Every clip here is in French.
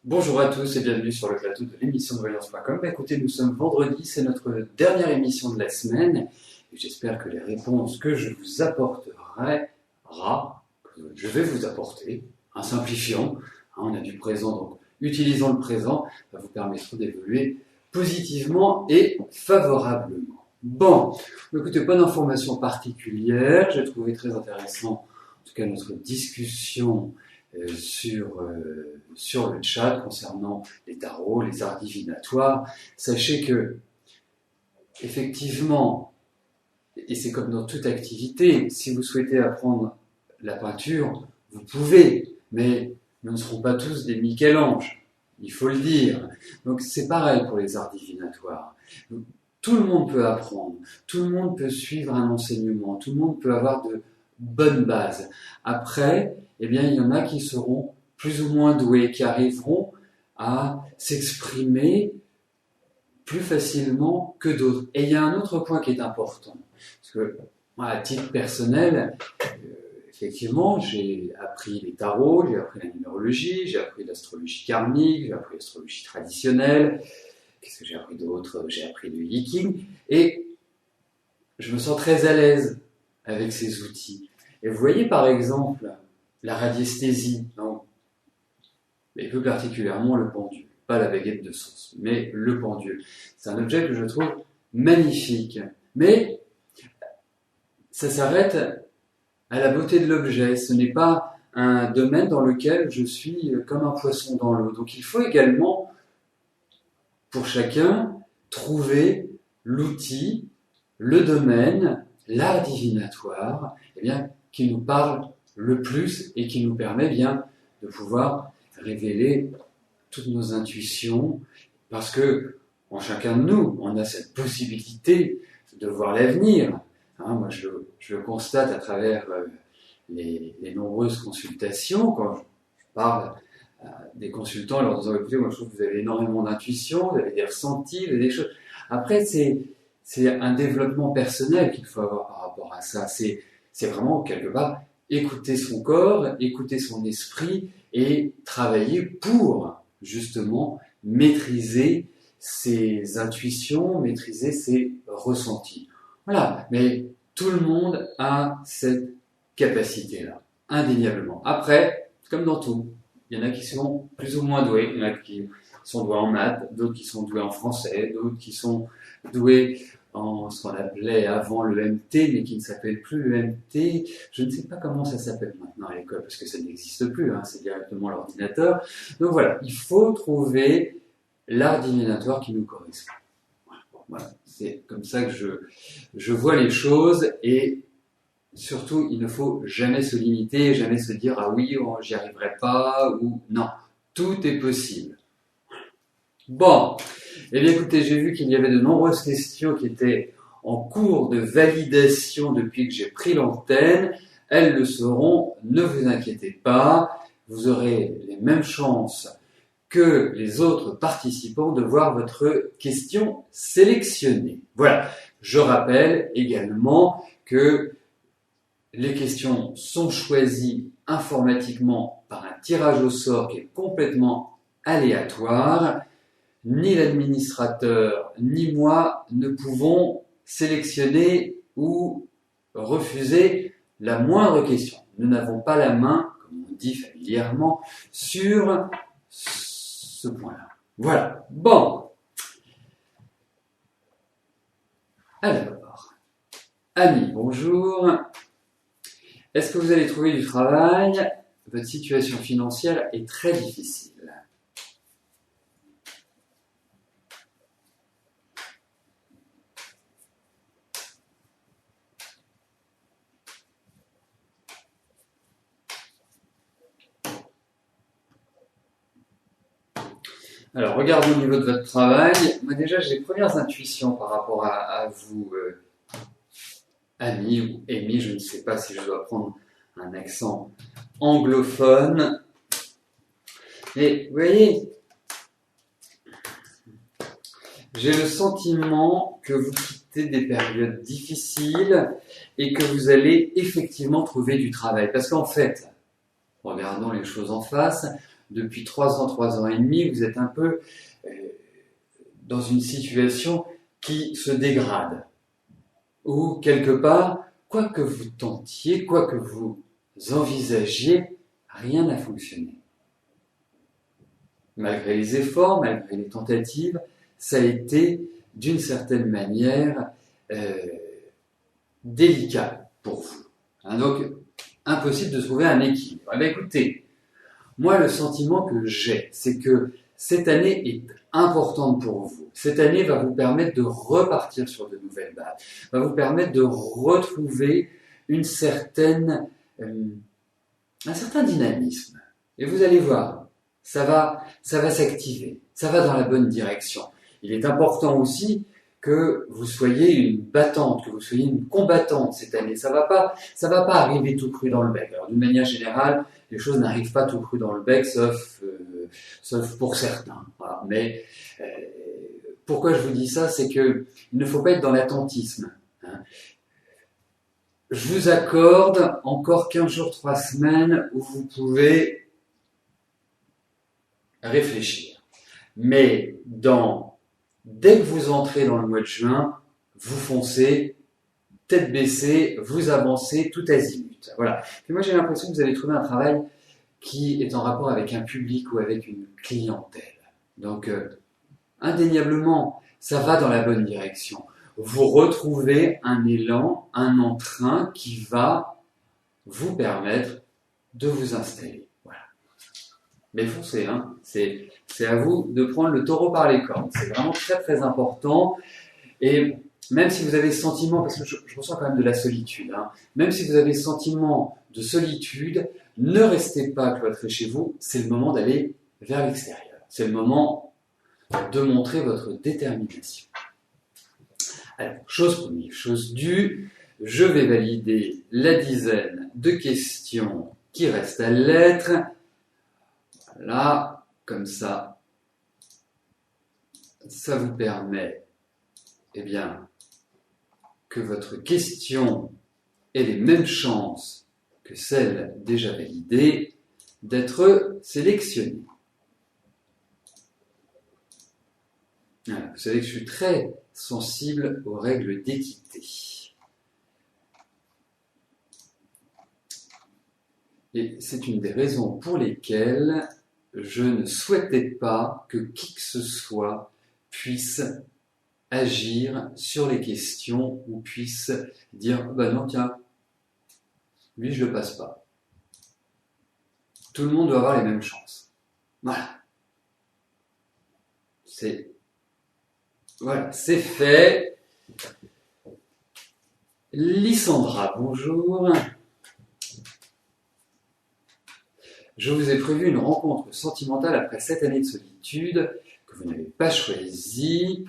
Bonjour à tous et bienvenue sur le plateau de l'émission de voyance.com. Écoutez, nous sommes vendredi, c'est notre dernière émission de la semaine et j'espère que les réponses que je vous apporterai, je vais vous apporter, en simplifiant, on a du présent, donc utilisons le présent, ça vous permettra d'évoluer positivement et favorablement. Bon, écoutez, pas d'informations particulières, j'ai trouvé très intéressant, en tout cas notre discussion sur le chat concernant les tarots, les arts divinatoires. Sachez que, effectivement, et c'est comme dans toute activité, si vous souhaitez apprendre la peinture, vous pouvez, mais nous ne serons pas tous des Michel-Ange, il faut le dire. Donc c'est pareil pour les arts divinatoires. Tout le monde peut apprendre, tout le monde peut suivre un enseignement, tout le monde peut avoir de bonnes bases. Après, eh bien, il y en a qui seront plus ou moins doués, qui arriveront à s'exprimer plus facilement que d'autres. Et il y a un autre point qui est important, parce que moi, à titre personnel, effectivement, j'ai appris les tarots, j'ai appris la numérologie, j'ai appris l'astrologie karmique, j'ai appris l'astrologie traditionnelle. Qu'est-ce que j'ai appris d'autre? J'ai appris le Yiking, et je me sens très à l'aise avec ces outils. Et vous voyez par exemple la radiesthésie, et plus particulièrement le pendule, pas la baguette de sauce, mais le pendule. C'est un objet que je trouve magnifique, mais ça s'arrête à la beauté de l'objet. Ce n'est pas un domaine dans lequel je suis comme un poisson dans l'eau. Donc il faut également, pour chacun, trouver l'outil, le domaine, l'art divinatoire, qui nous parle le plus et qui nous permet bien de pouvoir révéler toutes nos intuitions, parce que en chacun de nous, on a cette possibilité de voir l'avenir. Moi, je le constate à travers les nombreuses consultations, quand je parle des consultants, leur disant, écoutez, moi je trouve que vous avez énormément d'intuition, vous avez des ressentis, vous avez des choses. Après, c'est un développement personnel qu'il faut avoir par rapport à ça. C'est vraiment, quelque part, écouter son corps, écouter son esprit et travailler pour, justement, maîtriser ses intuitions, maîtriser ses ressentis. Voilà, mais tout le monde a cette capacité-là, indéniablement. Après, comme dans tout, il y en a qui sont plus ou moins doués, il y en a qui sont doués en maths, d'autres qui sont doués en français, d'autres qui sont doués en ce qu'on appelait avant le MT, mais qui ne s'appelle plus le MT. Je ne sais pas comment ça s'appelle maintenant à l'école, parce que ça n'existe plus, c'est directement l'ordinateur. Donc voilà, il faut trouver l'art divinatoire qui nous correspond. Voilà, c'est comme ça que je vois les choses, et surtout, il ne faut jamais se limiter, jamais se dire « Ah oui, j'y arriverai pas » ou « Non, tout est possible ». Bon, eh bien écoutez, j'ai vu qu'il y avait de nombreuses questions qui étaient en cours de validation depuis que j'ai pris l'antenne. Elles le seront, ne vous inquiétez pas, vous aurez les mêmes chances que les autres participants de voir votre question sélectionnée. Voilà, je rappelle également que les questions sont choisies informatiquement par un tirage au sort qui est complètement aléatoire. Ni l'administrateur, ni moi ne pouvons sélectionner ou refuser la moindre question. Nous n'avons pas la main, comme on dit familièrement, sur ce point-là. Voilà. Bon. Alors, Annie, bonjour. Est-ce que vous allez trouver du travail? Votre situation financière est très difficile. Alors, regardons au niveau de votre travail. Moi, déjà, j'ai les premières intuitions par rapport à vous, Annie ou Amy. Je ne sais pas si je dois prendre un accent anglophone. Mais, vous voyez, j'ai le sentiment que vous quittez des périodes difficiles et que vous allez effectivement trouver du travail. Parce qu'en fait, regardons les choses en face, depuis 3 ans et demi, vous êtes un peu dans une situation qui se dégrade. Ou quelque part, quoi que vous tentiez, quoi que vous envisagiez, rien n'a fonctionné. Malgré les efforts, malgré les tentatives, ça a été d'une certaine manière délicat pour vous. Donc, impossible de trouver un équilibre. Eh bien, écoutez, moi, le sentiment que j'ai, c'est que cette année est importante pour vous. Cette année va vous permettre de repartir sur de nouvelles bases, va vous permettre de retrouver un certain dynamisme. Et vous allez voir, ça va s'activer, ça va dans la bonne direction. Il est important aussi que vous soyez une battante, que vous soyez une combattante cette année. Ça va pas arriver tout cru dans le bec. Alors d'une manière générale, les choses n'arrivent pas tout cru dans le bec, sauf pour certains. Voilà. Mais pourquoi je vous dis ça, c'est que il ne faut pas être dans l'attentisme. Je vous accorde encore 15 jours, 3 semaines où vous pouvez réfléchir. Mais dès que vous entrez dans le mois de juin, vous foncez, tête baissée, vous avancez tout azimut. Voilà. Et moi, j'ai l'impression que vous allez trouver un travail qui est en rapport avec un public ou avec une clientèle. Donc, indéniablement, ça va dans la bonne direction. Vous retrouvez un élan, un entrain qui va vous permettre de vous installer. Voilà. Mais foncez, hein. C'est à vous de prendre le taureau par les cornes. C'est vraiment très très important. Et même si vous avez ce sentiment, parce que je ressens quand même de la solitude, hein, même si vous avez ce sentiment de solitude, ne restez pas cloîtré chez vous, c'est le moment d'aller vers l'extérieur. C'est le moment de montrer votre détermination. Alors, chose première, chose due, je vais valider la dizaine de questions qui restent à l'être. Voilà, comme ça vous permet, que votre question ait les mêmes chances que celle déjà validée d'être sélectionnée. Voilà, vous savez que je suis très sensible aux règles d'équité. Et c'est une des raisons pour lesquelles je ne souhaitais pas que qui que ce soit puisse agir sur les questions ou puisse dire « non, tiens, lui, je le passe pas ». Tout le monde doit avoir les mêmes chances. Voilà. C'est fait. Lysandra, bonjour. Je vous ai prévu une rencontre sentimentale après 7 années de solitude que vous n'avez pas choisie.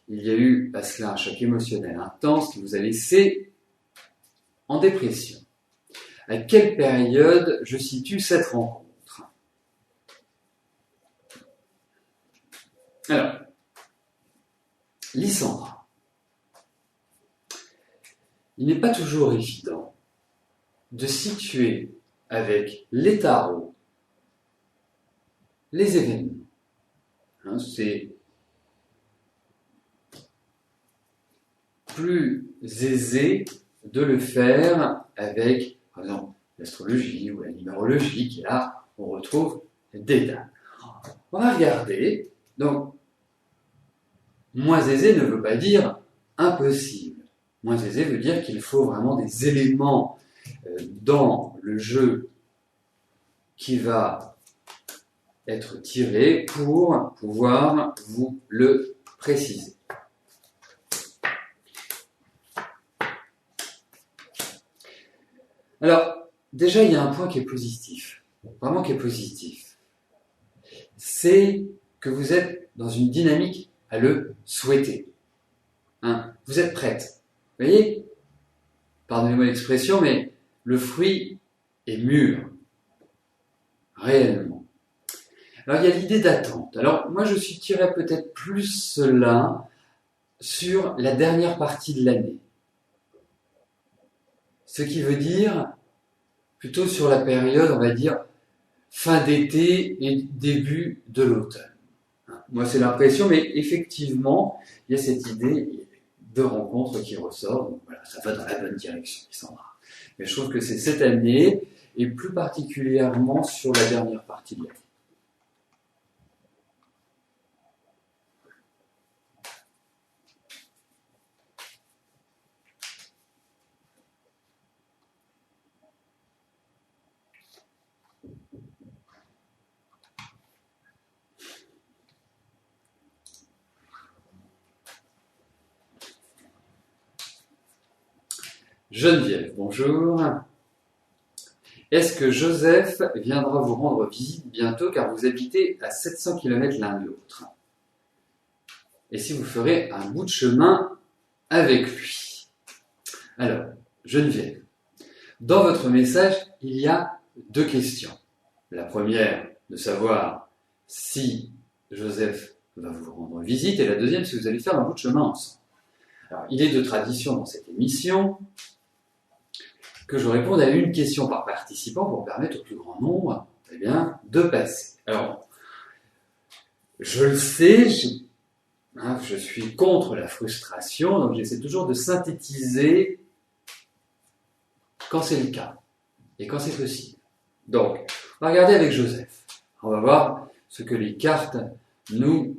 Il y a eu à cela un choc émotionnel intense qui vous a laissé en dépression. À quelle période je situe cette rencontre? Alors, Lysandra, il n'est pas toujours évident de situer avec les tarots les événements. C'est plus aisé de le faire avec, par exemple, l'astrologie ou la numérologie, et là, on retrouve des dates. On va regarder. Donc, moins aisé ne veut pas dire impossible. Moins aisé veut dire qu'il faut vraiment des éléments dans le jeu qui va être tiré pour pouvoir vous le préciser. Alors, déjà, il y a un point qui est positif, vraiment qui est positif. C'est que vous êtes dans une dynamique à le souhaiter. Vous êtes prête. Vous voyez? Pardonnez-moi l'expression, mais le fruit est mûr. Réellement. Alors, il y a l'idée d'attente. Alors, moi, je tiré peut-être plus cela sur la dernière partie de l'année. Ce qui veut dire, plutôt sur la période, on va dire, fin d'été et début de l'automne. Moi, c'est l'impression, mais effectivement, il y a cette idée de rencontre qui ressort. Donc voilà, ça va dans la bonne direction, Sandra. Mais je trouve que c'est cette année, et plus particulièrement sur la dernière partie de l'année. Geneviève, bonjour. Est-ce que Joseph viendra vous rendre visite bientôt car vous habitez à 700 km l'un de l'autre? Et si vous ferez un bout de chemin avec lui? Alors, Geneviève, dans votre message, il y a deux questions. La première, de savoir si Joseph va vous rendre visite, et la deuxième, si vous allez faire un bout de chemin ensemble. Alors, il est de tradition dans cette émission que je réponde à une question par participant pour permettre au plus grand nombre de passer. Alors, je le sais, je suis contre la frustration, donc j'essaie toujours de synthétiser quand c'est le cas et quand c'est possible. Donc, on va regarder avec Joseph. On va voir ce que les cartes nous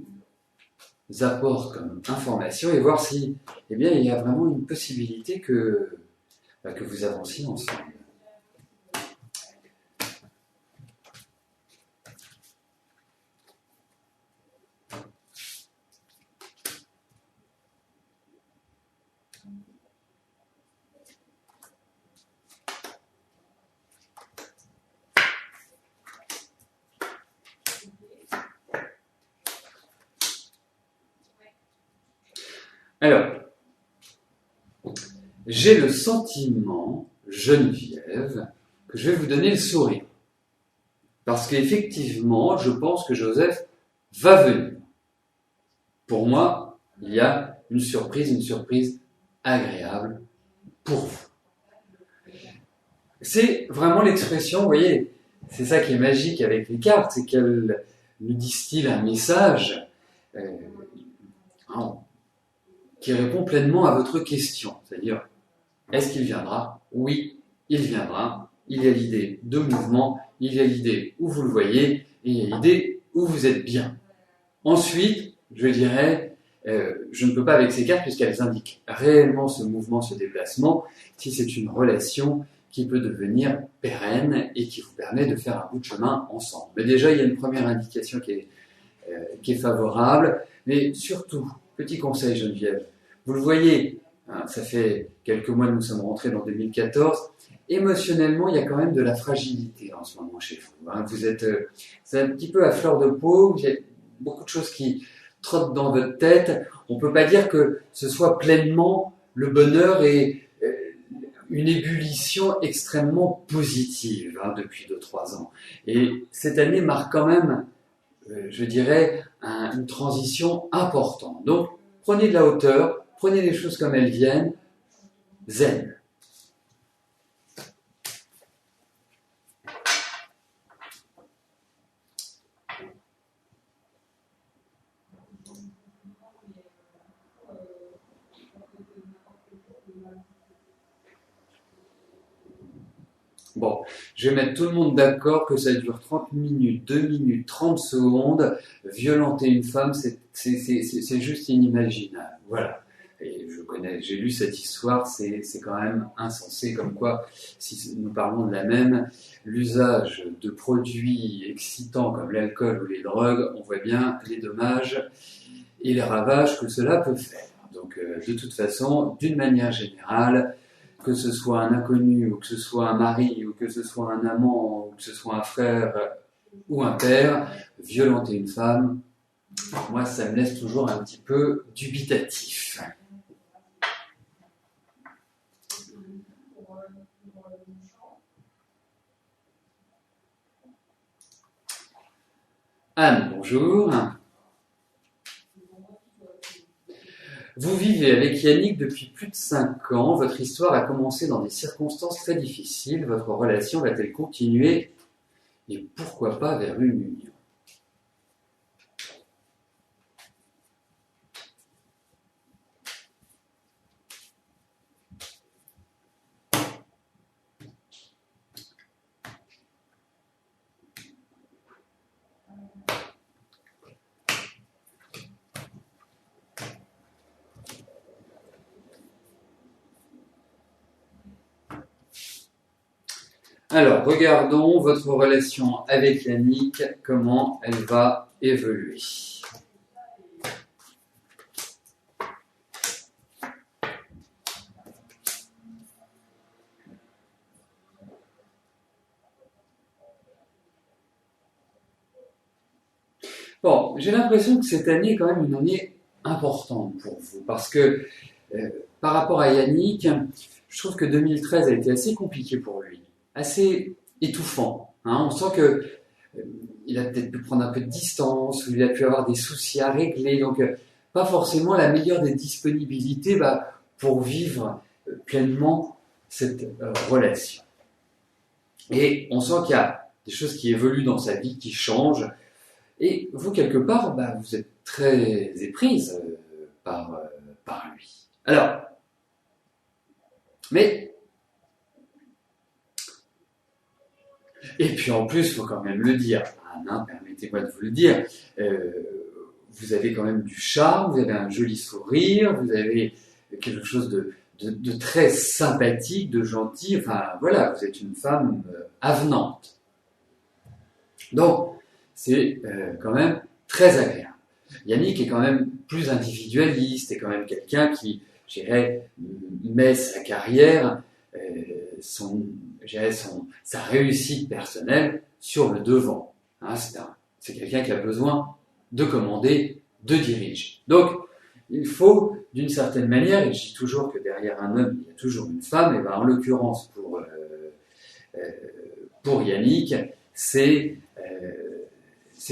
apportent comme information et voir si, il y a vraiment une possibilité que vous avanciez ensemble. Alors, j'ai le sentiment, Geneviève, que je vais vous donner le sourire. Parce qu'effectivement, je pense que Joseph va venir. Pour moi, il y a une surprise agréable pour vous. C'est vraiment l'expression, vous voyez, c'est ça qui est magique avec les cartes, c'est qu'elles nous distillent un message qui répond pleinement à votre question. C'est-à-dire, est-ce qu'il viendra? Oui, il viendra. Il y a l'idée de mouvement, il y a l'idée où vous le voyez, et il y a l'idée où vous êtes bien. Ensuite, je dirais, je ne peux pas avec ces cartes puisqu'elles indiquent réellement ce mouvement, ce déplacement, si c'est une relation qui peut devenir pérenne et qui vous permet de faire un bout de chemin ensemble. Mais déjà, il y a une première indication qui est favorable, mais surtout, petit conseil Geneviève, vous le voyez, ça fait quelques mois que nous sommes rentrés dans 2014, émotionnellement, il y a quand même de la fragilité en ce moment chez vous. Vous êtes un petit peu à fleur de peau, il y a beaucoup de choses qui trottent dans votre tête. On ne peut pas dire que ce soit pleinement le bonheur et une ébullition extrêmement positive depuis 2-3 ans. Et cette année marque quand même, je dirais, une transition importante. Donc, prenez de la hauteur, prenez les choses comme elles viennent, zen. Bon, je vais mettre tout le monde d'accord que ça dure 30 minutes, 2 minutes, 30 secondes. Violenter une femme, c'est juste inimaginable. Voilà. Et j'ai lu cette histoire, c'est quand même insensé, comme quoi, si nous parlons de la même, l'usage de produits excitants comme l'alcool ou les drogues, on voit bien les dommages et les ravages que cela peut faire. Donc, de toute façon, d'une manière générale, que ce soit un inconnu, ou que ce soit un mari, ou que ce soit un amant, ou que ce soit un frère ou un père, violenter une femme, moi, ça me laisse toujours un petit peu dubitatif. Anne, bonjour. Vous vivez avec Yannick depuis plus de 5 ans. Votre histoire a commencé dans des circonstances très difficiles. Votre relation va-t-elle continuer? et pourquoi pas vers une union. Alors, regardons votre relation avec Yannick, comment elle va évoluer. Bon, j'ai l'impression que cette année est quand même une année importante pour vous, parce que par rapport à Yannick, je trouve que 2013 a été assez compliqué pour lui, assez étouffant. Hein. On sent que il a peut-être pu prendre un peu de distance, ou il a pu avoir des soucis à régler, donc pas forcément la meilleure des disponibilités pour vivre pleinement cette relation. Et on sent qu'il y a des choses qui évoluent dans sa vie, qui changent, et vous, quelque part, vous êtes très éprise par lui. Alors, mais, et puis en plus, il faut quand même le dire, Anna, permettez-moi de vous le dire, vous avez quand même du charme, vous avez un joli sourire, vous avez quelque chose de très sympathique, de gentil, enfin voilà, vous êtes une femme avenante. Donc, c'est quand même très agréable. Yannick est quand même plus individualiste, est quand même quelqu'un qui, je dirais, met sa carrière, sa réussite personnelle sur le devant. Hein, c'est quelqu'un qui a besoin de commander, de diriger. Donc, il faut, d'une certaine manière, et je dis toujours que derrière un homme, il y a toujours une femme, et en l'occurrence pour Yannick, c'est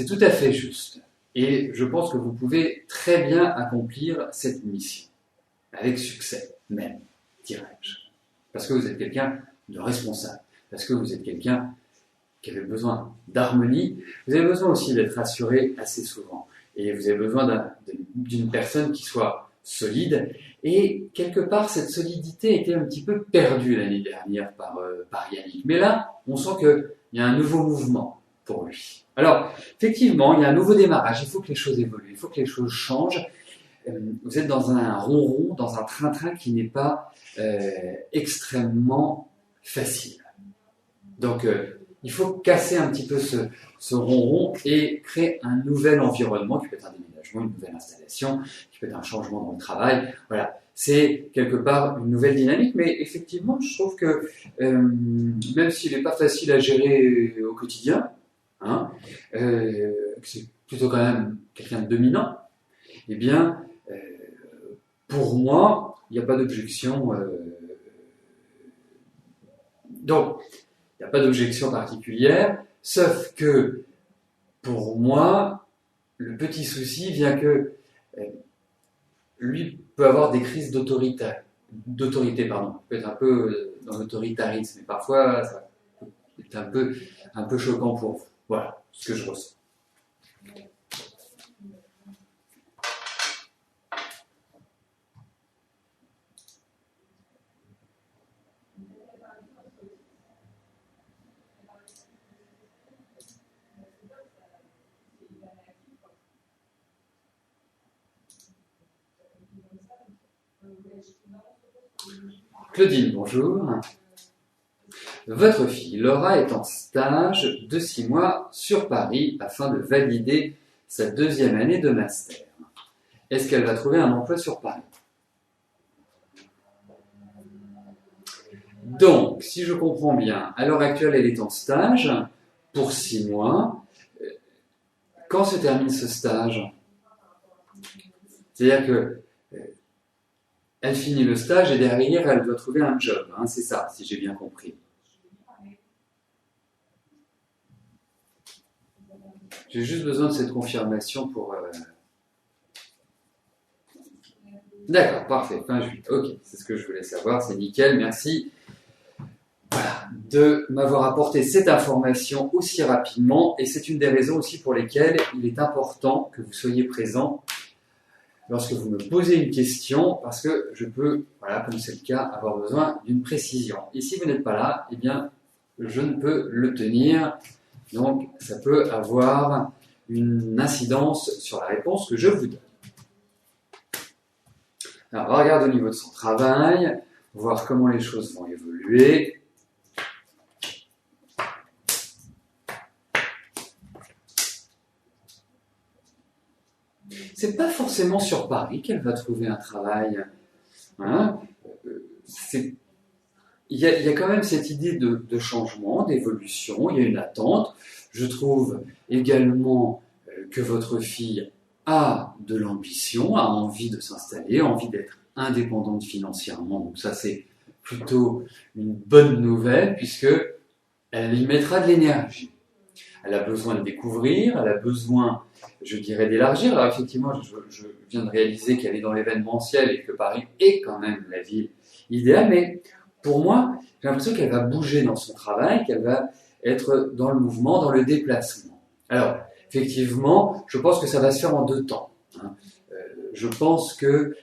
tout à fait juste. Et je pense que vous pouvez très bien accomplir cette mission. Avec succès, même, dirais-je. Parce que vous êtes quelqu'un de responsable. Parce que vous êtes quelqu'un qui avait besoin d'harmonie. Vous avez besoin aussi d'être rassuré assez souvent. Et vous avez besoin d'une personne qui soit solide. Et quelque part, cette solidité était un petit peu perdue l'année dernière par Yannick. Mais là, on sent qu'il y a un nouveau mouvement pour lui. Alors, effectivement, il y a un nouveau démarrage. Il faut que les choses évoluent. Il faut que les choses changent. Vous êtes dans un ronron, dans un train-train qui n'est pas extrêmement facile. Donc, il faut casser un petit peu ce ronron et créer un nouvel environnement, qui peut être un déménagement, une nouvelle installation, qui peut être un changement dans le travail. Voilà, c'est quelque part une nouvelle dynamique, mais effectivement, je trouve que même s'il n'est pas facile à gérer au quotidien, hein, c'est plutôt quand même quelqu'un de dominant, eh bien, pour moi, il n'y a pas d'objection. Donc, il n'y a pas d'objection particulière, sauf que, pour moi, le petit souci vient que lui peut avoir des crises d'autorité, peut être un peu dans l'autoritarisme, mais parfois, ça peut être un peu choquant pour vous. Voilà ce que je ressens. Claudine, bonjour. Votre fille Laura est en stage de 6 mois sur Paris afin de valider sa 2e année de master. Est-ce qu'elle va trouver un emploi sur Paris? Donc, si je comprends bien, à l'heure actuelle, elle est en stage pour 6 mois. Quand se termine ce stage? C'est-à-dire que elle finit le stage et derrière, elle doit trouver un job. Hein, c'est ça, si j'ai bien compris. J'ai juste besoin de cette confirmation pour... D'accord, parfait, fin juillet. Ok, c'est ce que je voulais savoir, c'est nickel, merci. de m'avoir apporté cette information aussi rapidement, et c'est une des raisons aussi pour lesquelles il est important que vous soyez présent lorsque vous me posez une question, parce que je peux, voilà, comme c'est le cas, avoir besoin d'une précision. Et si vous n'êtes pas là, eh bien, je ne peux le tenir, donc ça peut avoir une incidence sur la réponse que je vous donne. Alors, on va regarder au niveau de son travail, voir comment les choses vont évoluer. C'est pas forcément sur Paris qu'elle va trouver un travail. Hein. Il y a quand même cette idée de changement, d'évolution, il y a une attente. Je trouve également que votre fille a de l'ambition, a envie de s'installer, a envie d'être indépendante financièrement. Donc ça, c'est plutôt une bonne nouvelle puisque elle y mettra de l'énergie. Elle a besoin de découvrir, elle a besoin, je dirais, d'élargir. Alors effectivement, je viens de réaliser qu'elle est dans l'événementiel et que Paris est quand même la ville idéale, mais pour moi, j'ai l'impression qu'elle va bouger dans son travail, qu'elle va être dans le mouvement, dans le déplacement. Alors, effectivement, je pense que ça va se faire en 2 temps. Hein. Je pense que,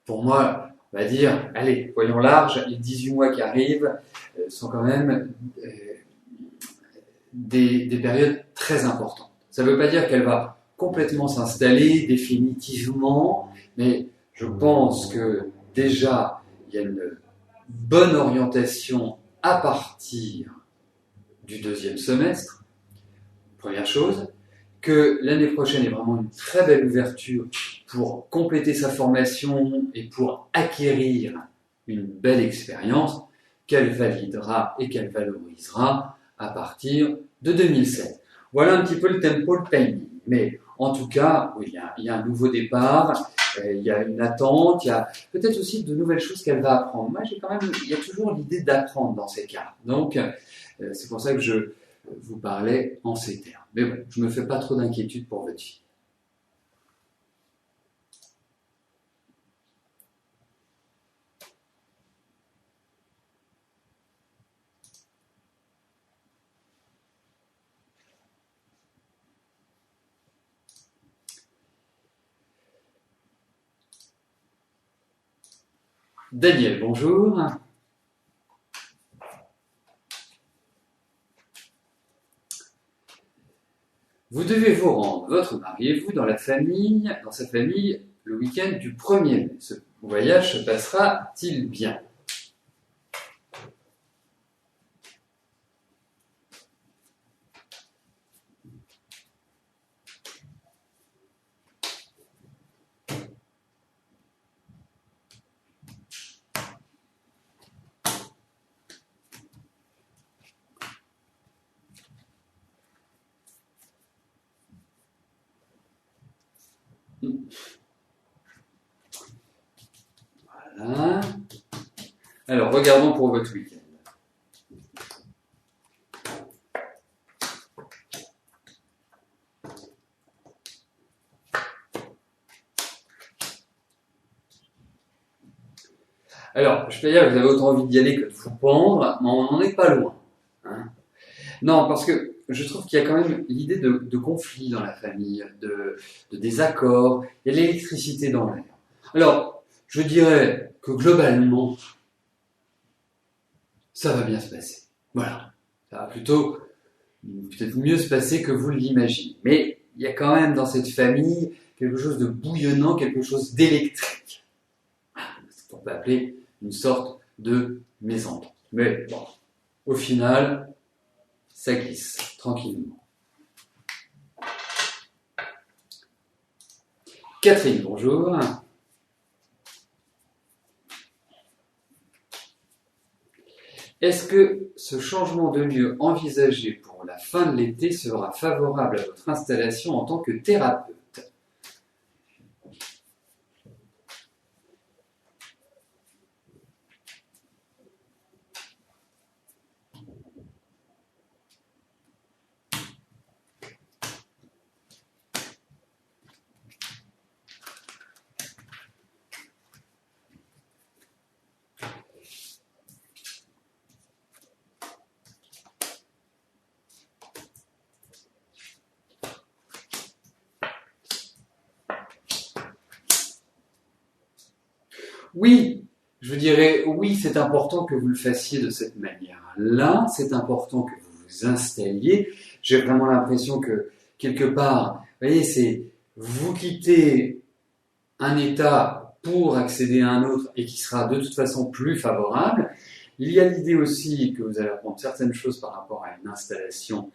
pour moi, on va dire, allez, voyons large, les 18 mois qui arrivent sont quand même des périodes très importantes. Ça ne veut pas dire qu'elle va complètement s'installer définitivement, mais je pense que déjà, il y a une bonne orientation à partir du 2e semestre, première chose, que l'année prochaine est vraiment une très belle ouverture pour compléter sa formation et pour acquérir une belle expérience qu'elle validera et qu'elle valorisera à partir de 2007. Voilà un petit peu le tempo, le timing. Mais en tout cas, oui, il y a un nouveau départ, il y a une attente, il y a peut-être aussi de nouvelles choses qu'elle va apprendre. Moi, il y a toujours l'idée d'apprendre dans ces cas. Donc, c'est pour ça que je vous parlais en ces termes. Mais bon, je ne me fais pas trop d'inquiétude pour votre fille. Daniel, bonjour. Vous devez vous rendre, votre mari et vous, dans sa famille, le week-end du 1er mai. Ce voyage se passera-t-il bien? Voilà. Alors, regardons pour votre week-end. Alors, je peux dire que vous avez autant envie d'y aller que de vous pendre, mais on n'en est pas loin. Hein. Non, parce que je trouve qu'il y a quand même l'idée de conflit dans la famille, de désaccord, il y a de l'électricité dans l'air. Alors, je dirais que globalement, ça va bien se passer. Voilà. Ça va plutôt peut-être mieux se passer que vous l'imaginez. Mais il y a quand même dans cette famille quelque chose de bouillonnant, quelque chose d'électrique. Ce qu'on peut appeler une sorte de mésentente. Mais bon, au final, ça glisse tranquillement. Catherine, bonjour. Est-ce que ce changement de lieu envisagé pour la fin de l'été sera favorable à votre installation en tant que thérapeute? Oui, je vous dirais, oui, c'est important que vous le fassiez de cette manière-là, c'est important que vous vous installiez. J'ai vraiment l'impression que, quelque part, vous voyez, c'est vous quittez un état pour accéder à un autre et qui sera de toute façon plus favorable. Il y a l'idée aussi que vous allez apprendre certaines choses par rapport à une installation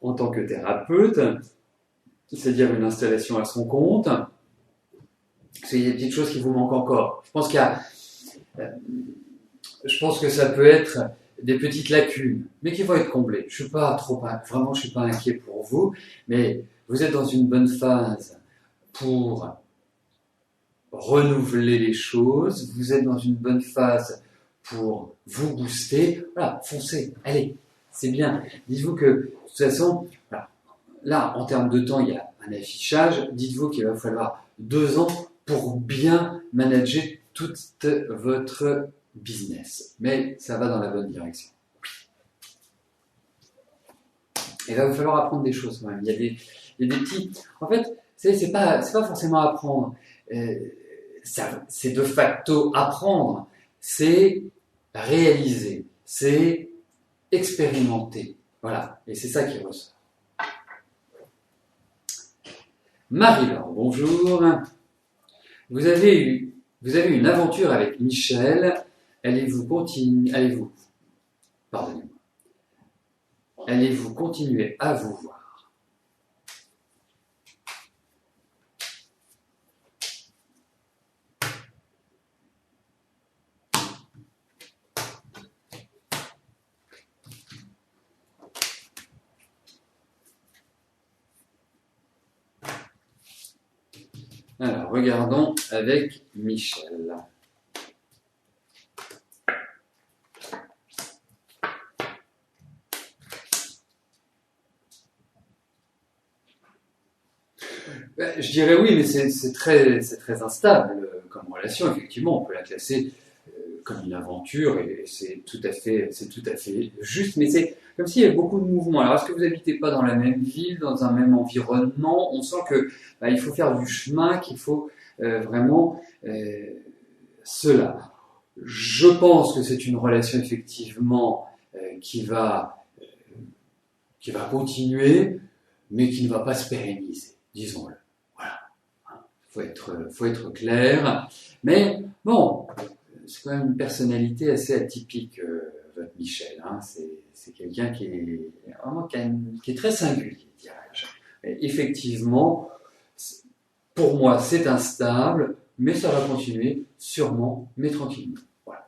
en tant que thérapeute, c'est-à-dire une installation à son compte. Parce qu'il y a des petites choses qui vous manquent encore. Je pense que ça peut être des petites lacunes, mais qui vont être comblées. Je suis pas inquiet pour vous, mais vous êtes dans une bonne phase pour renouveler les choses, vous êtes dans une bonne phase pour vous booster. Voilà, foncez, allez, c'est bien. Dites-vous que, de toute façon, voilà, là, en termes de temps, il y a un affichage. Dites-vous qu'il va falloir 2 ans pour bien manager toute votre business. Mais ça va dans la bonne direction. Et il va vous falloir apprendre des choses quand même. Il y a des petits... En fait, c'est pas forcément apprendre. C'est de facto apprendre. C'est réaliser. C'est expérimenter. Voilà. Et c'est ça qui ressort. Marie-Laure, bonjour. Vous avez eu une aventure avec Michel. Allez-vous continuer à vous voir? Alors, regardons avec Michel. Je dirais oui, mais c'est très instable comme relation. Effectivement, on peut la classer comme une aventure et c'est tout à fait juste. Mais c'est comme s'il y avait beaucoup de mouvements. Alors, est-ce que vous n'habitez pas dans la même ville, dans un même environnement? On sent que il faut faire du chemin, qu'il faut vraiment cela. Je pense que c'est une relation effectivement qui va continuer, mais qui ne va pas se pérenniser, disons-le. Voilà. Faut être clair. Mais bon, c'est quand même une personnalité assez atypique, votre Michel. Hein. C'est quelqu'un qui est très singulier, dirais-je. Et effectivement, pour moi, c'est instable, mais ça va continuer, sûrement, mais tranquillement. Voilà.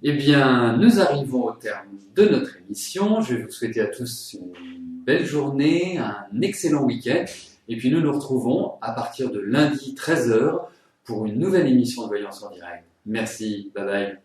Eh bien, nous arrivons au terme de notre émission. Je vais vous souhaiter à tous une belle journée, un excellent week-end. Et puis nous nous retrouvons à partir de lundi 13h pour une nouvelle émission de Voyance en direct. Merci, bye bye.